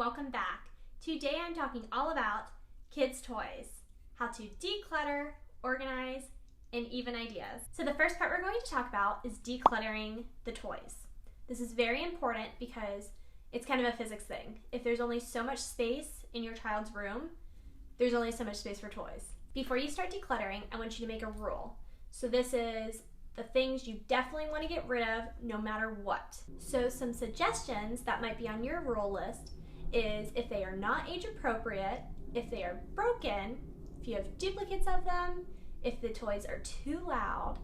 welcome back. Today I'm talking all about kids' toys, how to declutter, organize, and even ideas. So the first part we're going to talk about is decluttering the toys. This is very important because it's kind of a physics thing. If there's only so much space in your child's room, there's only so much space for toys. Before you start decluttering, I want you to make a rule. So this is the things you definitely want to get rid of no matter what. So some suggestions that might be on your rule list is if they are not age appropriate, if they are broken, if you have duplicates of them, if the toys are too loud,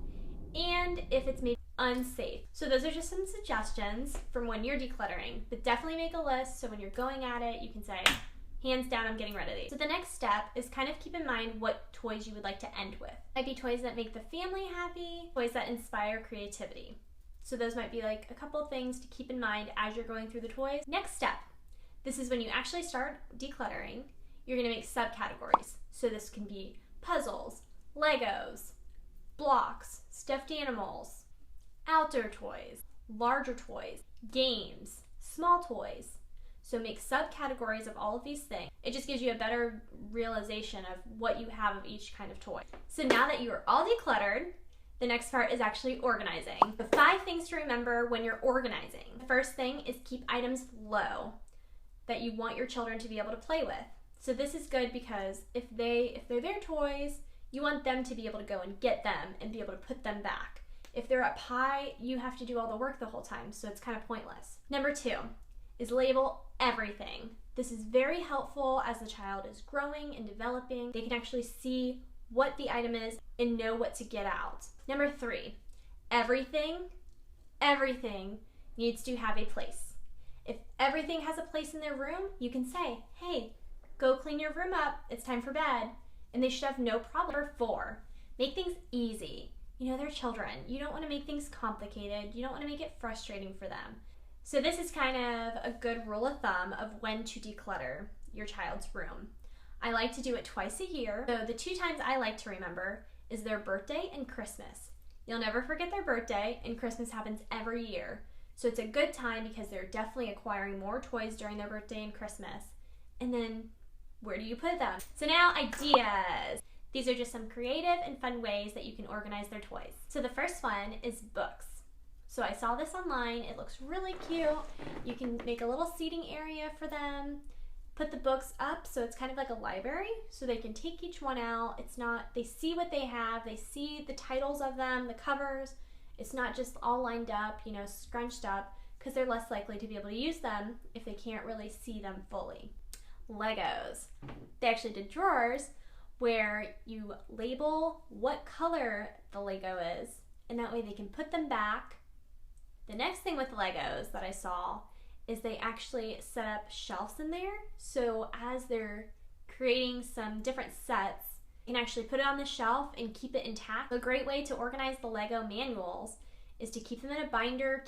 and if it's maybe unsafe. So those are just some suggestions from when you're decluttering, but definitely make a list so when you're going at it, you can say, hands down, I'm getting rid of these. So the next step is kind of keep in mind what toys you would like to end with. Might be toys that make the family happy, toys that inspire creativity. So those might be like a couple of things to keep in mind as you're going through the toys. Next step, this is when you actually start decluttering, you're gonna make subcategories. So this can be puzzles, Legos, blocks, stuffed animals, outdoor toys, larger toys, games, small toys. So make subcategories of all of these things. It just gives you a better realization of what you have of each kind of toy. So now that you are all decluttered, the next part is actually organizing. The 5 things to remember when you're organizing. The first thing is keep items low that you want your children to be able to play with. So this is good because if they're their toys, you want them to be able to go and get them and be able to put them back. If they're up high, you have to do all the work the whole time, so it's kind of pointless. Number 2 is label everything. This is very helpful as the child is growing and developing. They can actually see what the item is and know what to get out. Number 3, everything needs to have a place. If everything has a place in their room, you can say, hey, go clean your room up, it's time for bed, and they should have no problem. Number 4, make things easy. You know, they're children. You don't want to make things complicated. You don't want to make it frustrating for them. So this is kind of a good rule of thumb of when to declutter your child's room. I like to do it twice a year. So the 2 times I like to remember is their birthday and Christmas. You'll never forget their birthday, and Christmas happens every year. So it's a good time because they're definitely acquiring more toys during their birthday and Christmas. And then where do you put them? So now ideas. These are just some creative and fun ways that you can organize their toys. So the first one is books. So I saw this online, it looks really cute. You can make a little seating area for them, put the books up so it's kind of like a library so they can take each one out. They see what they have, they see the titles of them, the covers. It's not just all lined up, scrunched up, because they're less likely to be able to use them if they can't really see them fully. Legos. They actually did drawers where you label what color the Lego is, and that way they can put them back. The next thing with Legos that I saw is they actually set up shelves in there. So as they're creating some different sets, you can actually put it on the shelf and keep it intact. A great way to organize the Lego manuals is to keep them in a binder,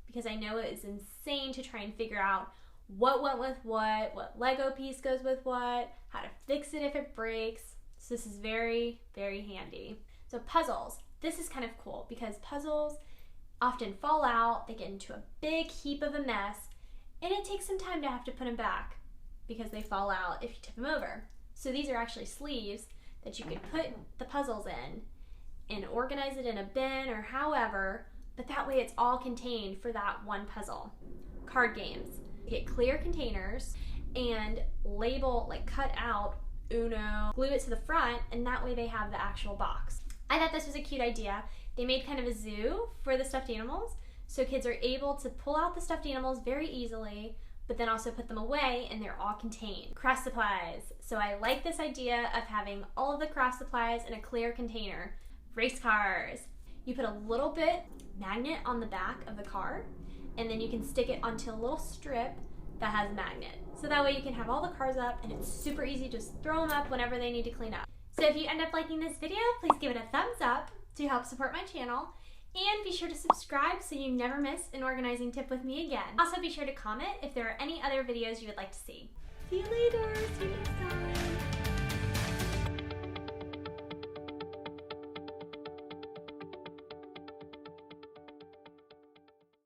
because I know it is insane to try and figure out what went with what Lego piece goes with what, how to fix it if it breaks. So this is very, very handy. So puzzles. This is kind of cool because puzzles often fall out, they get into a big heap of a mess, and it takes some time to have to put them back because they fall out if you tip them over. So these are actually sleeves that you could put the puzzles in and organize it in a bin or however, but that way it's all contained for that one puzzle. Card games. You get clear containers and label, cut out Uno, glue it to the front, and that way they have the actual box. I thought this was a cute idea. They made kind of a zoo for the stuffed animals, so kids are able to pull out the stuffed animals very easily, but then also put them away and they're all contained. Craft supplies. So I like this idea of having all of the craft supplies in a clear container. Race cars. You put a little bit magnet on the back of the car, and then you can stick it onto a little strip that has a magnet. So that way you can have all the cars up and it's super easy, just throw them up whenever they need to clean up. So if you end up liking this video, please give it a thumbs up to help support my channel, and be sure to subscribe so you never miss an organizing tip with me again. Also be sure to comment if there are any other videos you would like to see. See you later, see you next time.